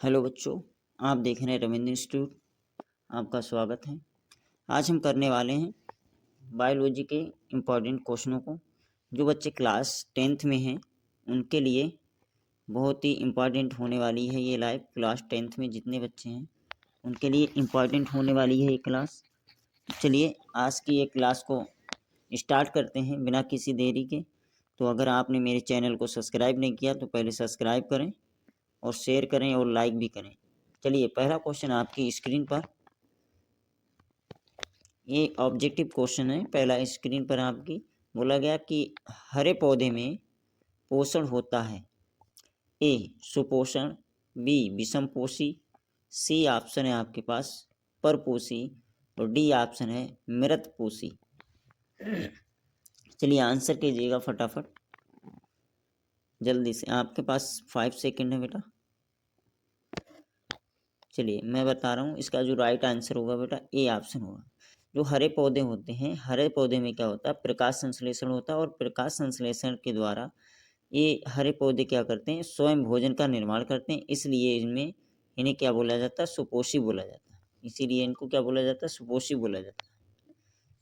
Hello बच्चों, आप देख रहे हैं रविंद्र इंस्टीट्यूट। आपका स्वागत है। आज हम करने वाले हैं बायोलॉजी के इम्पॉर्टेंट क्वेश्चनों को। जो बच्चे क्लास 10th में हैं उनके लिए बहुत ही इम्पॉर्टेंट होने वाली है ये लाइव क्लास 10th में जितने बच्चे हैं उनके लिए इम्पॉर्टेंट होने वाली है ये क्लास। चलिए आज की ये क्लास को स्टार्ट करते हैं बिना किसी देरी के। तो अगर आपने मेरे चैनल को सब्सक्राइब नहीं किया तो पहले सब्सक्राइब करें और शेयर करें और लाइक भी करें। चलिए पहला क्वेश्चन आपकी स्क्रीन पर, ये ऑब्जेक्टिव क्वेश्चन है। पहला स्क्रीन पर आपकी बोला गया कि हरे पौधे में पोषण होता है। ए सुपोषण, बी विषमपोषी, सी ऑप्शन है आपके पास परपोषी और डी ऑप्शन है मृतपोषी। चलिए आंसर कीजिएगा फटाफट जल्दी से, आपके पास 5 सेकंड है बेटा। चलिए मैं बता रहा हूँ, इसका जो राइट आंसर होगा बेटा ए ऑप्शन होगा। जो हरे पौधे होते हैं, हरे पौधे में क्या होता है, प्रकाश संश्लेषण होता है और प्रकाश संश्लेषण के द्वारा ये हरे पौधे क्या करते हैं, स्वयं भोजन का निर्माण करते हैं। इसलिए इन्हें क्या बोला जाता है, सुपोषी बोला जाता है। इसीलिए इनको क्या बोला जाता है, सुपोषी बोला जाता है।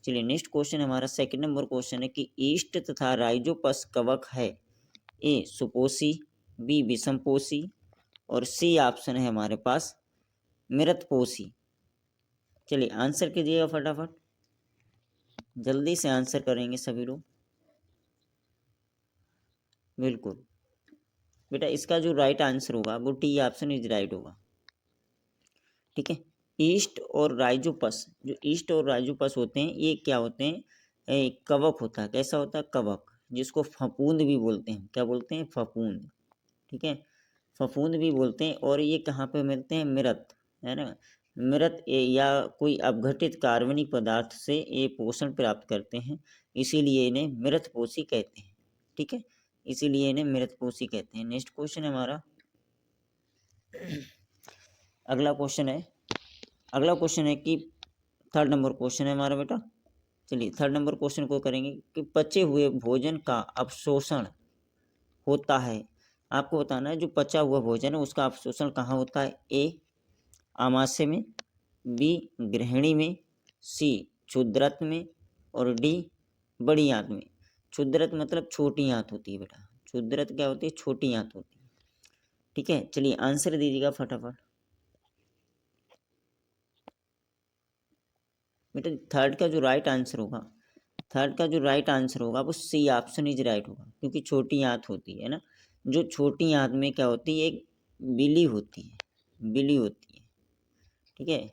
चलिए नेक्स्ट क्वेश्चन हमारा सेकंड नंबर क्वेश्चन है कि ईस्ट तथा राइजोपस कवक है। ए सुपोषी, बी विषमपोषी और सी ऑप्शन है हमारे पास मृतपोषी। चलिए आंसर कीजिएगा फटाफट, जल्दी से आंसर करेंगे सभी लोग। बिल्कुल बेटा, इसका जो राइट आंसर होगा वो टी ऑप्शन इज राइट होगा। ठीक है, ईस्ट और राइजोपस, जो ईस्ट और राइजोपस होते हैं ये क्या होते हैं, कवक होता है। कैसा होता है, कवक, जिसको फफूंद भी बोलते हैं। क्या बोलते हैं, फफूंद। ठीक है, फफूंद भी बोलते हैं। और ये कहाँ पे मिलते हैं, मृत, है ना। मृत या कोई अपघटित कार्बनिक पदार्थ से ये पोषण प्राप्त करते हैं, इसीलिए इन्हें मृतपोषी कहते हैं। ठीक है, इसीलिए इन्हें मृतपोषी कहते हैं। नेक्स्ट क्वेश्चन हमारा अगला क्वेश्चन है कि थर्ड नंबर क्वेश्चन है हमारा बेटा। चलिए थर्ड नंबर क्वेश्चन को करेंगे कि पचे हुए भोजन का अवशोषण होता है। आपको बताना है जो पचा हुआ भोजन है उसका अवशोषण कहाँ होता है। ए आमाशय में, बी गृहिणी में, सी क्षुद्रत में और डी बड़ी आंत में। क्षुद्रत मतलब छोटी आंत होती है बेटा, क्षुद्रत क्या होती है, छोटी आंत होती है। ठीक है, चलिए आंसर दीजिएगा फटाफट बेटा। थर्ड का जो राइट आंसर होगा वो सी ऑप्शन इज राइट होगा, क्योंकि छोटी आंत होती है ना। जो छोटी आंत में क्या होती है, एक बिली होती है। ठीक है,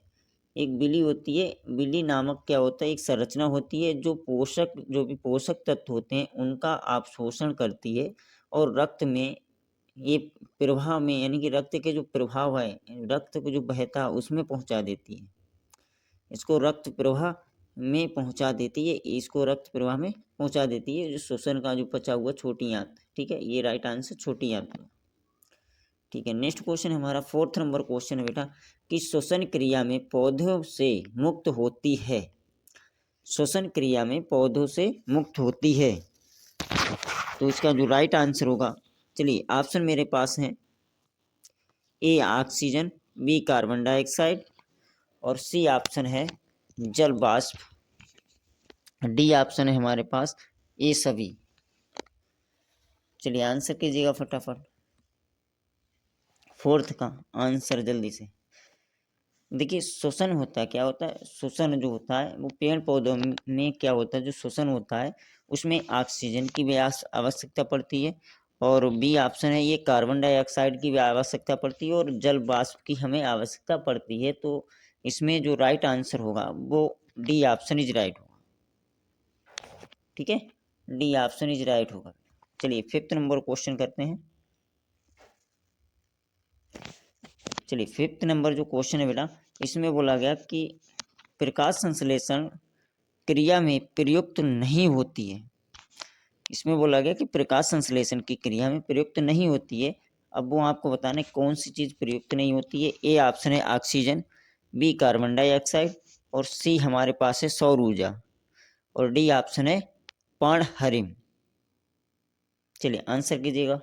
एक बिली होती है। बिली नामक क्या होता है, एक संरचना होती है जो भी पोषक तत्व होते हैं उनका अवशोषण करती है और रक्त में ये प्रवाह में, यानी कि रक्त के जो प्रभाव है, रक्त को जो बहता है उसमें पहुंचा देती है। इसको रक्त प्रवाह में पहुंचा देती है, जो श्वसन का जो पचा हुआ छोटी आंत। ठीक है, ये राइट आंसर छोटी आंत। ठीक है, नेक्स्ट क्वेश्चन हमारा फोर्थ नंबर क्वेश्चन है बेटा कि श्वसन क्रिया में पौधों से मुक्त होती है। श्वसन क्रिया में पौधों से मुक्त होती है, तो इसका जो राइट आंसर होगा, चलिए ऑप्शन मेरे पास है। A oxygen, B carbon dioxide और सी ऑप्शन है जल वाष्प, डी ऑप्शन है हमारे पास ए सभी। चलिए आंसर कीजिएगा फटाफट, फोर्थ का आंसर जल्दी से। देखिए श्वसन होता है, क्या होता है, श्वसन जो होता है वो पेड़ पौधों में क्या होता है, जो श्वसन होता है उसमें ऑक्सीजन की भी आवश्यकता पड़ती है और बी ऑप्शन है ये कार्बन डाइऑक्साइड की भी आवश्यकता पड़ती है और जल वाष्प की हमें आवश्यकता पड़ती है। तो इसमें जो राइट आंसर होगा वो डी ऑप्शन इज राइट होगा। ठीक है, डी ऑप्शन इज राइट होगा। चलिए फिफ्थ नंबर क्वेश्चन करते हैं। चलिए फिफ्थ नंबर जो क्वेश्चन है बेटा, इसमें बोला गया कि प्रकाश संश्लेषण क्रिया में प्रयुक्त नहीं होती है। इसमें बोला गया कि प्रकाश संश्लेषण की क्रिया में प्रयुक्त नहीं होती है। अब वो आपको बताना है कौन सी चीज़ प्रयुक्त नहीं होती है। ए ऑप्शन है ऑक्सीजन, बी कार्बन डाइऑक्साइड और सी हमारे पास है सौर ऊर्जा और डी ऑप्शन है पर्णहरिम। चलिए आंसर कीजिएगा।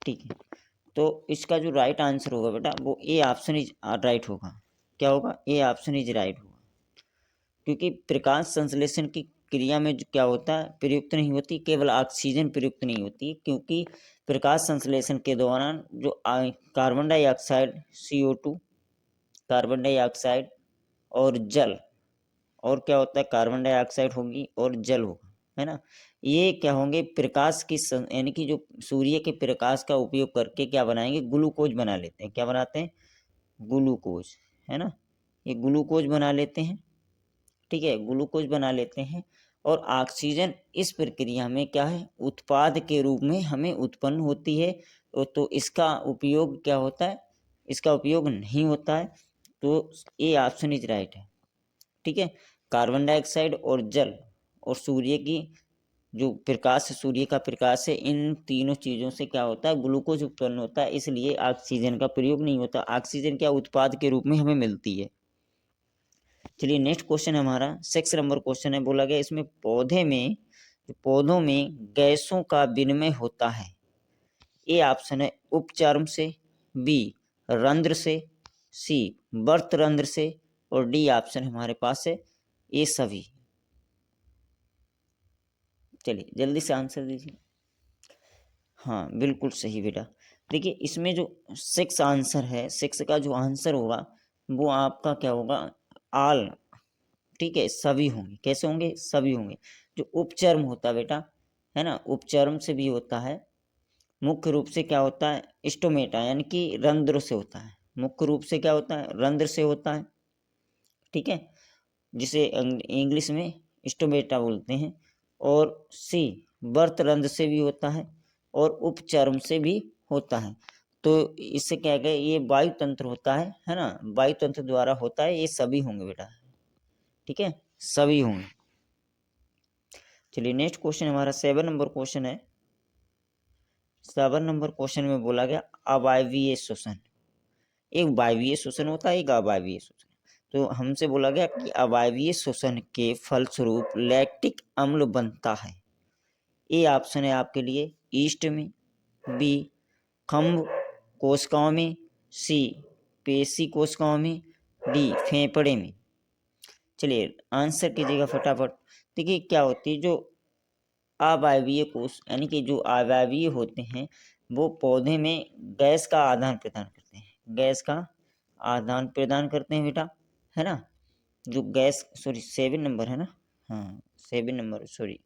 ठीक है, तो इसका जो राइट आंसर होगा बेटा वो ए ऑप्शन इज राइट होगा। क्या होगा? ए ऑप्शन इज राइट होगा, क्योंकि प्रकाश संश्लेषण की क्रिया में जो क्या होता है, प्रयुक्त नहीं होती, केवल ऑक्सीजन प्रयुक्त नहीं होती, क्योंकि प्रकाश संश्लेषण के दौरान जो carbon dioxide CO2, carbon dioxide और जल, और क्या होता है, कार्बन डाइऑक्साइड होगी और जल होगा, है ना, ये क्या होंगे, प्रकाश की यानी कि जो सूर्य के प्रकाश का उपयोग करके क्या बनाएंगे, ग्लूकोज बना लेते हैं। क्या बनाते हैं? ग्लूकोज, है ना, ये ग्लूकोज बना लेते हैं। ठीक है, ग्लूकोज बना लेते हैं, और ऑक्सीजन इस प्रक्रिया में क्या है, उत्पाद के रूप में हमें उत्पन्न होती है। तो इसका उपयोग क्या होता है, इसका उपयोग नहीं होता है। तो ये ऑप्शन इज राइट है। ठीक है, कार्बन डाइऑक्साइड और जल और सूर्य की जो प्रकाश है, सूर्य का प्रकाश है, इन तीनों चीज़ों से क्या होता है, ग्लूकोज उत्पन्न होता है, इसलिए ऑक्सीजन का प्रयोग नहीं होता। ऑक्सीजन क्या उत्पाद के रूप में हमें मिलती है। चलिए नेक्स्ट क्वेश्चन हमारा 6 नंबर क्वेश्चन है। बोला गया इसमें पौधों में गैसों का विनिमय होता है। ए ऑप्शन है उपचर्म से, बी रंध्र से, सी वर्त रंध्र से, और डी ऑप्शन हमारे पास है ये सभी। चलिए जल्दी से आंसर दीजिए। हाँ बिल्कुल सही बेटा। देखिए इसमें जो 6 आंसर है, 6 का जो आंसर होगा वो आपका क्या होगा, आल। ठीक है, सभी होंगे। कैसे होंगे? सभी होंगे। जो उपचर्म होता है बेटा, है ना, उपचर्म से भी होता है। मुख्य रूप से क्या होता है, स्टोमेटा यानी कि रंध्र से होता है। मुख्य रूप से क्या होता है, रंध्र से होता है। ठीक है, जिसे इंग्लिश में स्टोमेटा बोलते हैं। और सी वर्त रंध्र से भी होता है, और उपचर्म से भी होता है। तो इससे क्या है, ये वायु तंत्र होता है ना, वायु तंत्र द्वारा होता है। ये सभी होंगे बेटा। ठीक है, सभी होंगे। चलिए नेक्स्ट क्वेश्चन हमारा 7 नंबर क्वेश्चन है। 7 नंबर क्वेश्चन में बोला गया अवायवीय श्वसन। एक वायवीय श्वसन होता है, एक अवायवीय श्वसन। तो हमसे बोला गया कि अवायवीय श्वसन के फलस्वरूप लैक्टिक अम्ल बनता है। ए ऑप्शन है आपके लिए ईस्ट में, बी खम्भ कोशिकाओं में, सी पेशी कोशिकाओं में, डी फेफड़े में। चलिए आंसर कीजिएगा फटाफट। देखिए क्या होती है, जो अवायवीय कोश यानी कि जो अवायवीय होते हैं वो पौधे में गैस का आदान प्रदान करते हैं। गैस का आदान प्रदान करते हैं बेटा, है ना। जो गैस, सॉरी 7 नंबर है ना, हाँ 7 नंबर, सॉरी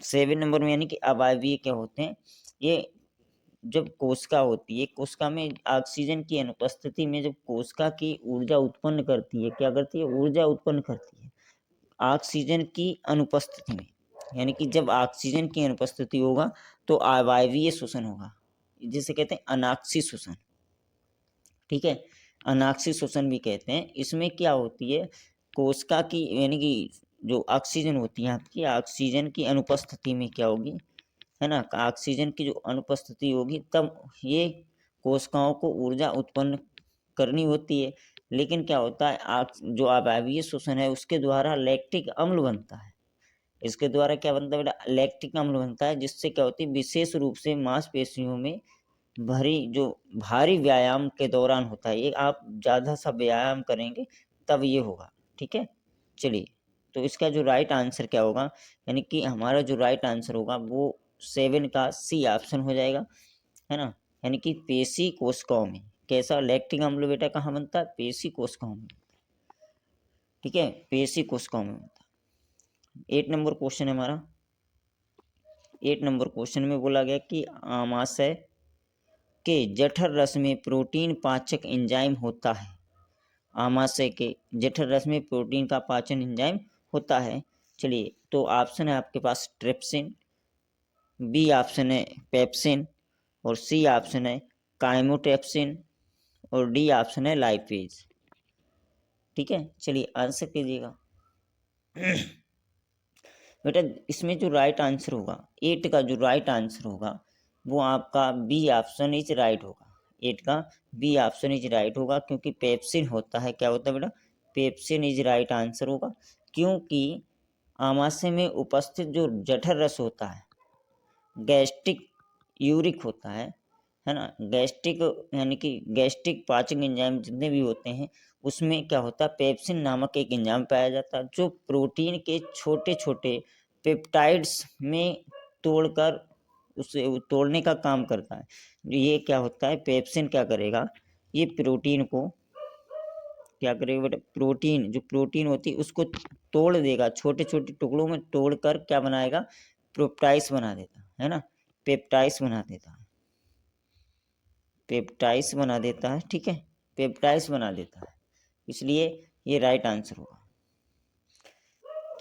7 नंबर में, यानी कि अवायवीय क्या होते हैं, ये जब कोशिका होती है, कोशिका में ऑक्सीजन की अनुपस्थिति में जब कोशिका की ऊर्जा उत्पन्न करती है, क्या करती है, ऊर्जा उत्पन्न करती है ऑक्सीजन की अनुपस्थिति में। यानी कि जब ऑक्सीजन की अनुपस्थिति होगा तो अवायवीय श्वसन होगा, जिसे कहते हैं अनाक्षी श्वसन। ठीक है, अनाक्षी श्वसन भी कहते हैं। इसमें क्या होती है, कोशिका की यानी कि जो ऑक्सीजन होती है आपकी, ऑक्सीजन की अनुपस्थिति में क्या होगी, है ना, ऑक्सीजन की जो अनुपस्थिति होगी तब ये कोशिकाओं को ऊर्जा उत्पन्न करनी होती है। लेकिन क्या होता है, जो अवायवीय श्वसन है उसके द्वारा लैक्टिक अम्ल बनता है। इसके द्वारा क्या बनता है बेटा, लैक्टिक अम्ल बनता है, जिससे क्या होती है, विशेष रूप से मांसपेशियों में भारी व्यायाम के दौरान होता है। ये आप ज़्यादा सा व्यायाम करेंगे तब ये होगा। ठीक है, चलिए तो इसका जो राइट आंसर क्या होगा, यानी कि हमारा जो राइट आंसर होगा वो 7 का सी ऑप्शन हो जाएगा, है ना। यानी कि पेशी कोशिकाओं में कैसा लैक्टिक अम्ल बेटा कहाँ बनता है, पेशी कोशिकाओं में। ठीक है, पेशी कोशिकाओं में बनता है। 8 नंबर क्वेश्चन है हमारा। 8 नंबर क्वेश्चन में बोला गया कि आमाशय के जठर रस में प्रोटीन पाचक एंजाइम होता है। आमाशय के जठर रस में प्रोटीन का पाचन एंजाइम होता है। चलिए तो ऑप्शन है आपके पास ट्रिप्सिन, बी ऑप्शन है पेप्सिन, और सी ऑप्शन है काइमोट्रिप्सिन, और डी ऑप्शन है लाइपेज। ठीक है, चलिए आंसर कीजिएगा। बेटा इसमें जो राइट आंसर होगा, 8 का जो राइट आंसर होगा वो आपका बी ऑप्शन इज राइट होगा। 8 का बी ऑप्शन इज राइट होगा, क्योंकि पेप्सिन होता है। क्या होता है बेटा, पेप्सिन इज राइट आंसर होगा, क्योंकि आमाशय में उपस्थित जो जठर रस होता है गैस्ट्रिक यूरिक होता है है ना। गैस्ट्रिक यानी कि गैस्ट्रिक पाचक एंजाइम जितने भी होते हैं उसमें क्या होता है, पेप्सिन नामक एक एंजाइम पाया जाता है जो प्रोटीन के छोटे छोटे पेप्टाइड्स में तोड़कर उसे तोड़ने का काम करता है। ये क्या होता है, पेप्सिन क्या करेगा, ये प्रोटीन को क्या करेगा बेटा, प्रोटीन जो प्रोटीन होती है उसको तोड़ देगा, छोटे छोटे टुकड़ों में तोड़कर क्या बनाएगा, पेप्टाइड्स बना देता है ना, पेप्टाइड्स बना देता है, पेप्टाइड्स बना देता है, ठीक है, पेप्टाइड्स बना देता है, इसलिए ये राइट आंसर होगा।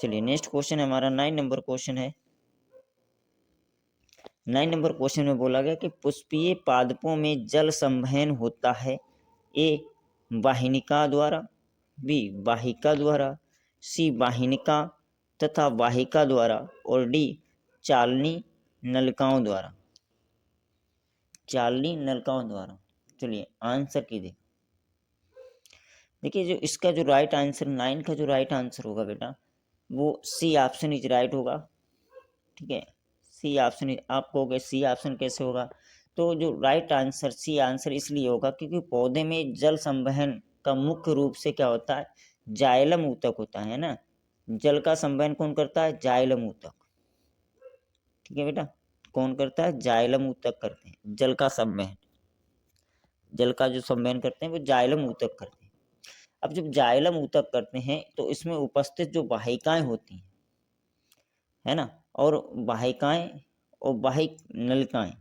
चलिए नेक्स्ट क्वेश्चन हमारा 9 नंबर क्वेश्चन है। 9 नंबर क्वेश्चन में बोला गया कि पुष्पीय पादपों में जल संवहन होता है, ए वाहिनिका द्वारा, बी वाहिका द्वारा, सी वाहिनिका तथा वाहिका द्वारा और डी चालनी नलिकाओं द्वारा, चालनी नलिकाओं द्वारा। चलिए आंसर कीजिए। देखिए जो इसका जो राइट आंसर 9 का जो राइट आंसर होगा बेटा वो सी ऑप्शन इज राइट होगा, ठीक है, सी ऑप्शन। आप कहोगे सी ऑप्शन कैसे होगा, तो जो राइट आंसर सी आंसर इसलिए होगा क्योंकि पौधे में जल संवहन का मुख्य रूप से क्या होता है, जाइलम ऊतक होता है ना, जल का संवहन कौन करता है, जाइलम ऊतक, ठीक है बेटा, कौन करता है, जाइलम ऊतक करते हैं, जल का संवहन, जल का जो संवहन करते हैं वो जाइलम ऊतक करते हैं। अब जब जाइलम ऊतक करते हैं तो इसमें उपस्थित जो वाहिकाएं होती हैं, है ना, और वाहिकाएं और वाहिक नलिकाएं,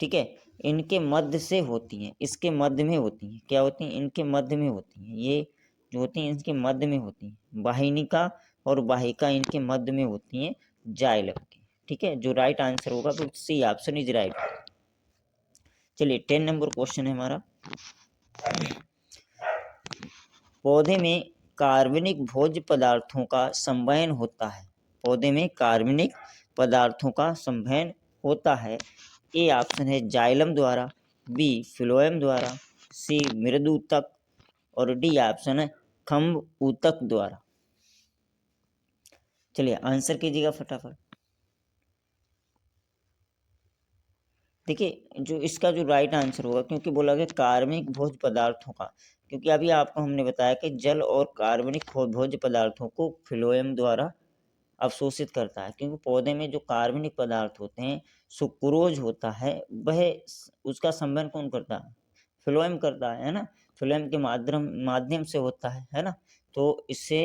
ठीक है, इनके मध्य से होती हैं, इसके मध्य में होती हैं, क्या होती हैं, इनके मध्य में होती हैं, ये जो होती हैं इनके मध्य में होती हैं, वाहिनिका और वाहिका इनके मध्य में होती हैं जाइलम की, ठीक है, जो राइट आंसर होगा वो सी ऑप्शन इज राइट। चलिए 10 नंबर क्वेश्चन है हमारा। पौधे में कार्बनिक भोज्य पदार्थों का संवहन होता है, पौधे में कार्बनिक पदार्थों का संवहन होता है, ए ऑप्शन है जाइलम द्वारा, बी फ्लोएम द्वारा, सी मृदु ऊतक और डी ऑप्शन है खम्भ ऊतक द्वारा। चलिए आंसर कीजिएगा फटाफट। देखिए जो इसका जो राइट आंसर होगा, क्योंकि बोला गया कार्बनिक भोज्य पदार्थों का, क्योंकि अभी आपको हमने बताया कि जल और कार्बनिक भोज्य पदार्थों को फ्लोएम द्वारा अवशोषित करता है, क्योंकि पौधे में जो कार्बनिक पदार्थ होते हैं, सुक्रोज होता है, वह उसका संवहन कौन करता है, फ्लोएम करता है ना, फ्लोएम के माध्यम माध्यम से होता है ना, तो इससे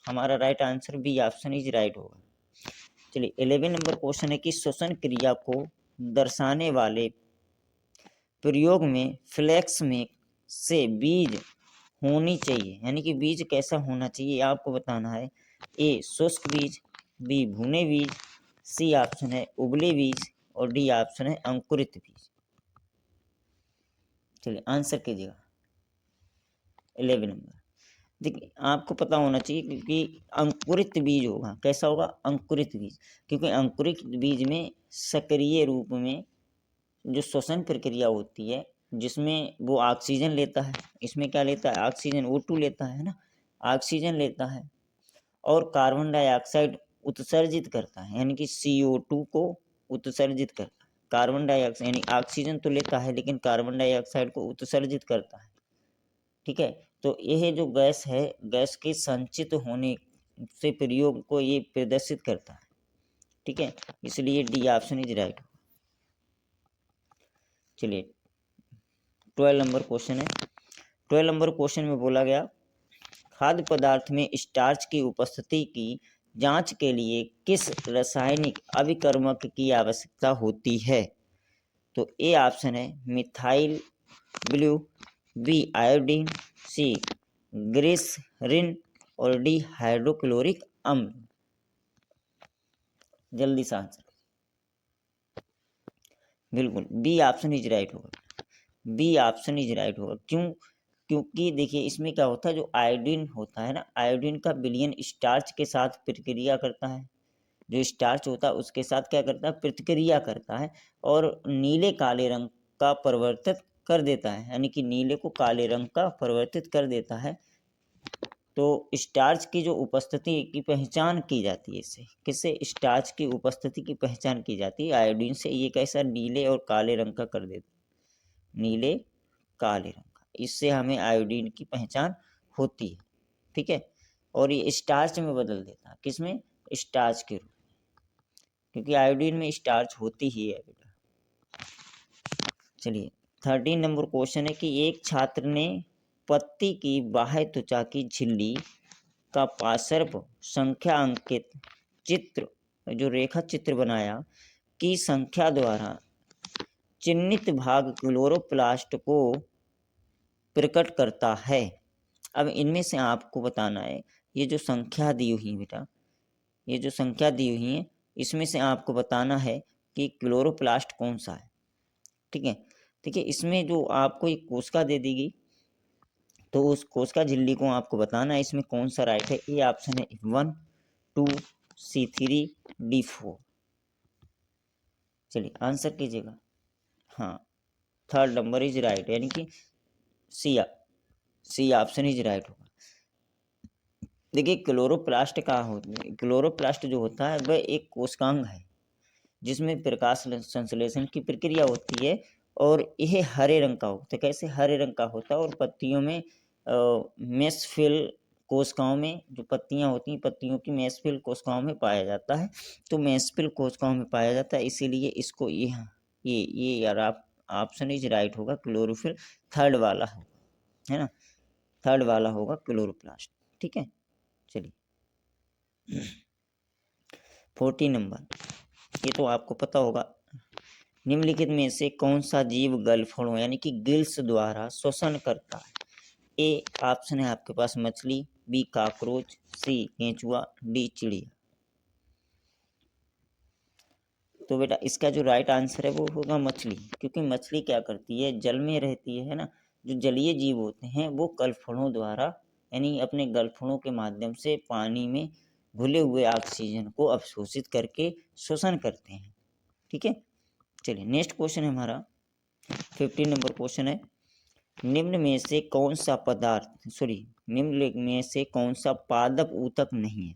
हमारा right answer B option is right होगा। चलिए 11 नंबर क्वेश्चन है कि श्वसन क्रिया को दर्शाने वाले प्रयोग में फ्लेक्स में से बीज होनी चाहिए, यानी कि बीज कैसा होना चाहिए आपको बताना है, ए शुष्क बीज, बी भुने बीज, सी ऑप्शन है उबले बीज और डी ऑप्शन है अंकुरित बीज। चलिए आंसर कीजिएगा 11 नंबर। देखिए आपको पता होना चाहिए क्योंकि अंकुरित बीज होगा, कैसा होगा, अंकुरित बीज, क्योंकि अंकुरित बीज में सक्रिय रूप में जो श्वसन प्रक्रिया होती है जिसमें वो ऑक्सीजन लेता है, इसमें क्या लेता है, ऑक्सीजन O2 लेता है ना, ऑक्सीजन लेता है और कार्बन डाइऑक्साइड उत्सर्जित करता है, यानी कि CO2 को उत्सर्जित करता है, कार्बन डाइऑक्साइड यानी ऑक्सीजन तो लेता है लेकिन कार्बन डाइऑक्साइड को उत्सर्जित करता है, ठीक है, तो यह जो गैस है, गैस के संचित होने से प्रयोग को ये प्रदर्शित करता है, ठीक है, इसलिए डी ऑप्शन इज राइट। चलिए 12 नंबर क्वेश्चन है। 12 नंबर क्वेश्चन में बोला गया खाद्य पदार्थ में स्टार्च की उपस्थिति की जांच के लिए किस रासायनिक अभिकर्मक की आवश्यकता होती है, तो ए ऑप्शन है मिथाइल ब्लू, बी आयोडीन, सी ग्लिसरीन और डी हाइड्रोक्लोरिक अम्ल। जल्दी से आंसर। बिल्कुल बी ऑप्शन इज राइट होगा, बी ऑप्शन इज राइट होगा, क्यों, क्योंकि देखिए इसमें क्या होता है, जो आयोडीन होता है ना, आयोडीन का विलयन स्टार्च के साथ प्रतिक्रिया करता है, जो स्टार्च होता है उसके साथ क्या करता है, प्रतिक्रिया करता है और नीले काले रंग का परिवर्तित कर देता है, यानी कि नीले को काले रंग का परिवर्तित कर देता है, तो स्टार्च की जो उपस्थिति की पहचान की जाती है, इससे किससे, स्टार्च की उपस्थिति की पहचान की जाती है आयोडीन से। ये कैसा, नीले और काले रंग का कर देता, नीले काले रंग का, इससे हमें आयोडीन की पहचान होती है, ठीक है। और ये स्टार्च में बदल देता है, किसमें, स्टार्च के रूप, क्योंकि आयोडीन में स्टार्च होती ही है बेटा। चलिए 13 नंबर क्वेश्चन है कि एक छात्र ने पत्ती की बाह्य त्वचा की झिल्ली का पार्श्व संख्या अंकित चित्र, जो रेखा चित्र बनाया, की संख्या द्वारा चिन्हित भाग क्लोरोप्लास्ट को प्रकट करता है। अब इनमें से आपको बताना है, ये जो संख्या दी हुई है बेटा, ये जो संख्या दी हुई है, इसमें से आपको बताना है कि क्लोरोप्लास्ट कौन सा है, ठीक है। देखिए इसमें जो आपको एक कोशिका दे दी गई, तो उस कोशिका झिल्ली को आपको बताना है इसमें कौन सा राइट है। ये ऑप्शन है 1, 2, C3, D4। चलिए आंसर कीजिएगा। हाँ, 3rd नंबर इज राइट, यानी कि सी ऑप्शन इज राइट होगा। देखिए क्लोरोप्लास्ट का होता है, क्लोरोप्लास्ट जो होता है वह एक कोशिकांग है जिसमें प्रकाश संश्लेषण की प्रक्रिया होती है, और यह हरे रंग का होता है। कैसे हरे रंग का होता है, और पत्तियों में मेसोफिल कोशिकाओं में, जो पत्तियां होती हैं पत्तियों की मेसोफिल कोशिकाओं में पाया जाता है। तो मेसोफिल कोशिकाओं में पाया जाता है, इसीलिए इसको ये यार आप ऑप्शन इज राइट होगा, क्लोरोफिल 3rd वाला है ना, 3rd वाला होगा क्लोरोप्लास्ट, ठीक है। चलिए 14 नंबर, ये तो आपको पता होगा। निम्नलिखित में से कौन सा जीव गलफड़ों यानी कि गिल्स द्वारा श्वसन करता है। ए ऑप्शन है आपके पास मछली, बी कॉकरोच, सी केंचुआ, डी चिड़िया। तो बेटा इसका जो राइट आंसर है वो होगा मछली, क्योंकि मछली क्या करती है, जल में रहती है ना। जो जलीय जीव होते हैं वो गलफड़ों द्वारा, यानी अपने गलफड़ों के माध्यम से पानी में घुले हुए ऑक्सीजन को अवशोषित करके श्वसन करते हैं, ठीक है। चलिए नेक्स्ट क्वेश्चन है हमारा 15 नंबर क्वेश्चन है, निम्न में से कौन सा निम्न में से कौन सा पादप ऊतक नहीं है।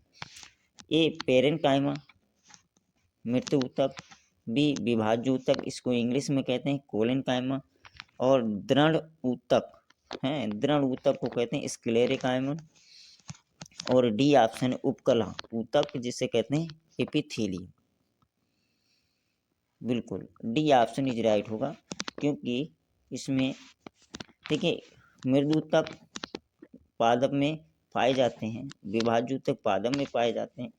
ए पेरेन्काइमा, मृत्यु ऊतक, बी विभाज्य ऊतक, इसको इंग्लिश में कहते हैं कोलेनकाइमा, और दृढ़ ऊतक है, दृढ़ ऊतक को कहते हैं स्क्लेरेकाइमा, और डी ऑप्शन है उपकला ऊतक जिसे कहते हैं एपिथेलियम। बिल्कुल डी ऑप्शन इज राइट होगा, क्योंकि इसमें देखिए मृदु ऊतक पादप में पाए जाते हैं, विभाज्य ऊतक पादप में पाए जाते हैं,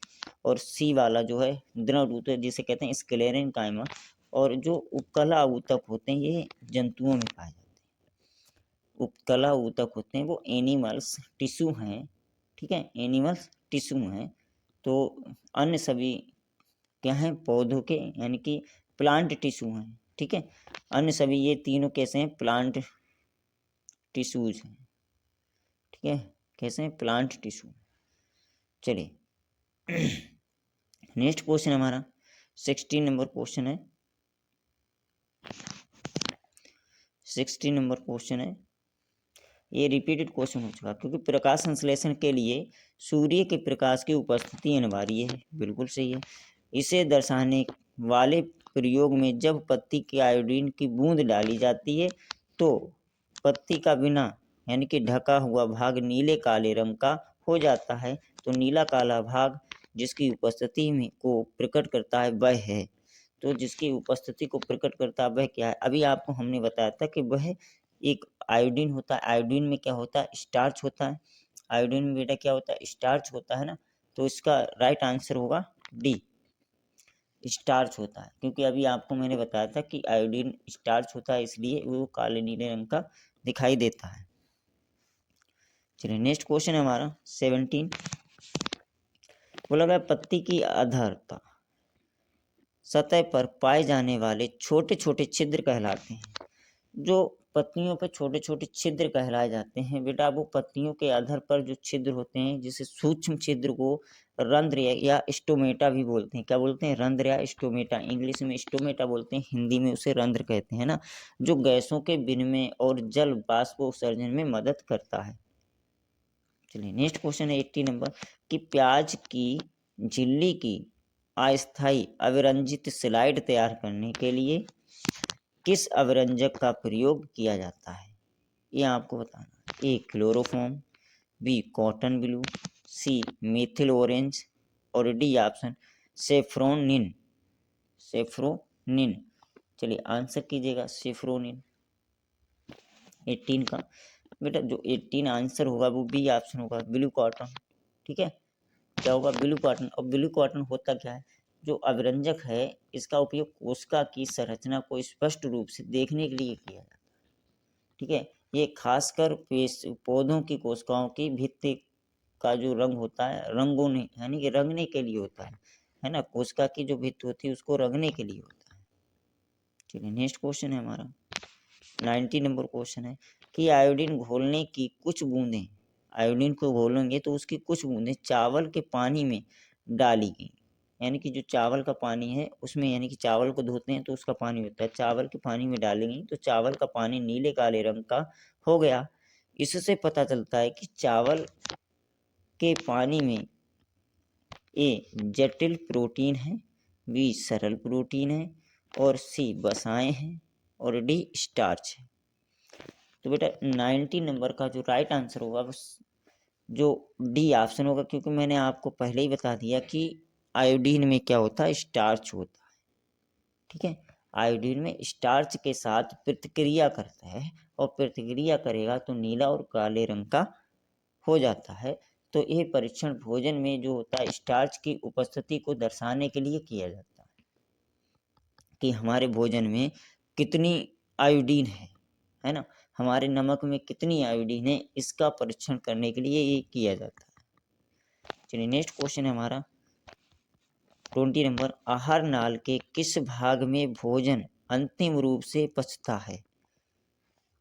और सी वाला जो है दृढ़ ऊतक जिसे कहते हैं स्क्लेरेनकाइमा, और जो उपकला ऊतक होते हैं ये जंतुओं में पाए जाते हैं। उपकला ऊतक होते हैं वो एनिमल्स टिश्यू हैं, ठीक है, एनिमल्स टिश्यू हैं। तो अन्य सभी क्या हैं, पौधों के यानी कि प्लांट टिश्यू हैं, ठीक है। अन्य सभी ये तीनों कैसे हैं, प्लांट टिश्यूज हैं, ठीक है, कैसे हैं, प्लांट टिश्यू। चलिए नेक्स्ट क्वेश्चन हमारा 16 नंबर क्वेश्चन है, 16 नंबर क्वेश्चन है। ये रिपीटेड क्वेश्चन हो चुका, क्योंकि प्रकाश संश्लेषण के लिए सूर्य के प्रकाश की उपस्थिति अनिवार्य है, बिल्कुल सही है। इसे दर्शाने वाले प्रयोग में जब पत्ती की आयोडीन की बूंद डाली जाती है तो पत्ती का बिना यानी कि ढका हुआ भाग नीले काले रंग का हो जाता है। तो नीला काला भाग जिसकी उपस्थिति में को प्रकट करता है वह है, तो जिसकी उपस्थिति को प्रकट करता है वह क्या है। अभी आपको हमने बताया था कि वह एक आयोडीन होता है। आयोडीन में क्या होता है, स्टार्च होता है। आयोडीन में बेटा क्या होता है, स्टार्च होता है ना। तो इसका राइट आंसर होगा डी, स्टार्च होता है, क्योंकि अभी आपको मैंने बताया था कि आयोडीन स्टार्च होता है, इसलिए वो काले नीले रंग का दिखाई देता है। चलिए नेक्स्ट क्वेश्चन है हमारा 17, बोला गया पत्ती की अधरता सतह पर पाए जाने वाले छोटे छोटे छिद्र कहलाते हैं। जो पत्तियों पर छोटे छोटे छिद्र कहलाए जाते हैं बेटा, वो पत्तियों के अधर पर जो छिद्र होते हैं, जिसे सूक्ष्म छिद्र को रंध्र या स्टोमेटा भी बोलते हैं। क्या बोलते हैं, रंध्र या स्टोमेटा। इंग्लिश में स्टोमेटा बोलते हैं, हिंदी में उसे रंध्र कहते हैं ना। जो गैसों के विनिमय और जल बाष्प उत्सर्जन में मदद करता है। चलिए नेक्स्ट क्वेश्चन है 80 नंबर कि प्याज की झिल्ली की अस्थायी अविरंजित स्लाइड तैयार करने के लिए किस अविरंजक का प्रयोग किया जाता है, ये आपको बताना। ए क्लोरोफॉर्म, बी कॉटन ब्लू, सी मेथिल ऑरेंज और डी ऑप्शन सेफ्रोनिन। सेफ्रोनिन, चलिए आंसर कीजिएगा सेफ्रोनिन 18 का। बेटा जो 18 आंसर होगा वो बी ऑप्शन होगा ब्लू कॉटन। ठीक है, क्या होगा ब्लू कॉटन। और ब्लू कॉटन होता क्या है, जो अभिरंजक है इसका उपयोग कोशिका की संरचना को स्पष्ट रूप से देखने के लिए किया जाता है। ठीक है, ये खासकर पौधों की कोशिकाओं की भित्ति का जो रंग होता है, रंगोने यानी कि रंगने के लिए होता है ना। कोशिका की जो भित्ति होती है उसको रंगने के लिए होता है। चलिए नेक्स्ट क्वेश्चन है हमारा 90 नंबर क्वेश्चन है कि आयोडीन घोलने की कुछ बूंदें, आयोडीन को घोलेंगे तो उसकी कुछ बूंदें चावल के पानी में डाली गई। यानी कि जो चावल का पानी है उसमें, यानी कि चावल को धोते हैं तो उसका पानी होता है, चावल के पानी में डाली गई तो चावल का पानी नीले काले रंग का हो गया। इससे पता चलता है कि चावल के पानी में ए जटिल प्रोटीन है, बी सरल प्रोटीन है और सी वसाएं हैं और डी स्टार्च है। तो बेटा 90 नंबर का जो राइट आंसर होगा बस जो डी ऑप्शन होगा, क्योंकि मैंने आपको पहले ही बता दिया कि आयोडीन में क्या होता है, स्टार्च होता है। ठीक है, आयोडीन में स्टार्च के साथ प्रतिक्रिया करता है और प्रतिक्रिया करेगा तो नीला और काले रंग का हो जाता है। तो यह परीक्षण भोजन में जो होता है स्टार्च की उपस्थिति को दर्शाने के लिए किया जाता है कि हमारे भोजन में कितनी आयोडीन है ना, हमारे नमक में कितनी आयोडीन है, इसका परीक्षण करने के लिए ये किया जाता है। चलिए नेक्स्ट क्वेश्चन है हमारा 20 नंबर, आहार नाल के किस भाग में भोजन अंतिम रूप से पचता है।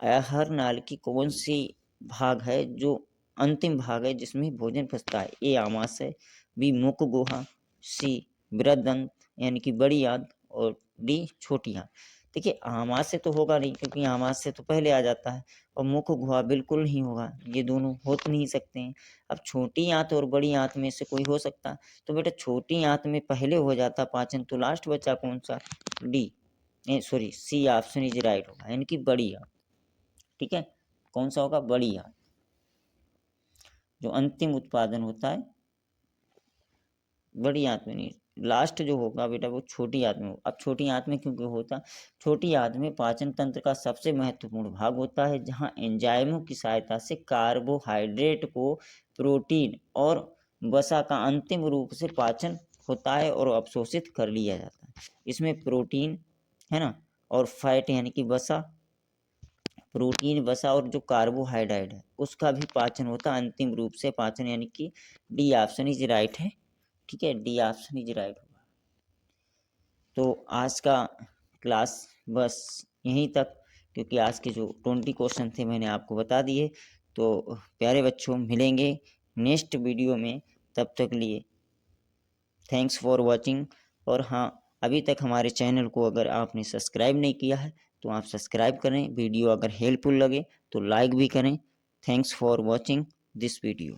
आहार नाल की कौन सी भाग है जो अंतिम भाग है जिसमें भोजन पचता है। ए आमाशय, बी मुख गुहा, सी बृहदंत यानी कि बड़ी आंत और डी छोटी आंत। देखिए आमाशय तो होगा नहीं, क्योंकि आमाशय तो पहले आ जाता है और मुख गुहा बिल्कुल नहीं होगा, ये दोनों हो तो नहीं सकते हैं। अब छोटी आंत और बड़ी आंत में से कोई हो सकता है, तो बेटा छोटी आंत में पहले हो जाता पाचन, तो लास्ट बचा कौन सा, D sorry C option is right होगा, यानी कि बड़ी आंत। ठीक है, कौन सा होगा, बड़ी आंत। जो अंतिम उत्पादन होता है बड़ी आंत में नहीं, लास्ट जो होगा बेटा वो छोटी आंत में होगा। अब छोटी आंत में क्योंकि होता, छोटी आंत में पाचन तंत्र का सबसे महत्वपूर्ण भाग होता है, जहां एंजाइमों की सहायता से कार्बोहाइड्रेट को प्रोटीन और वसा का अंतिम रूप से पाचन होता है और अवशोषित कर लिया जाता है। इसमें प्रोटीन है ना और फैट यानी कि वसा, प्रोटीन वसा और जो कार्बोहाइड्रेट है उसका भी पाचन होता है अंतिम रूप से पाचन, यानी कि डी ऑप्शन इज राइट है। ठीक है, डी ऑप्शन इज राइट होगा। तो आज का क्लास बस यहीं तक, क्योंकि आज के जो 20 क्वेश्चन थे मैंने आपको बता दिए। तो प्यारे बच्चों मिलेंगे नेक्स्ट वीडियो में, तब तक लिए थैंक्स फॉर वॉचिंग। और हाँ, अभी तक हमारे चैनल को अगर आपने सब्सक्राइब नहीं किया है तो आप सब्सक्राइब करें, वीडियो अगर हेल्पफुल लगे तो लाइक भी करें। Thanks for watching this video.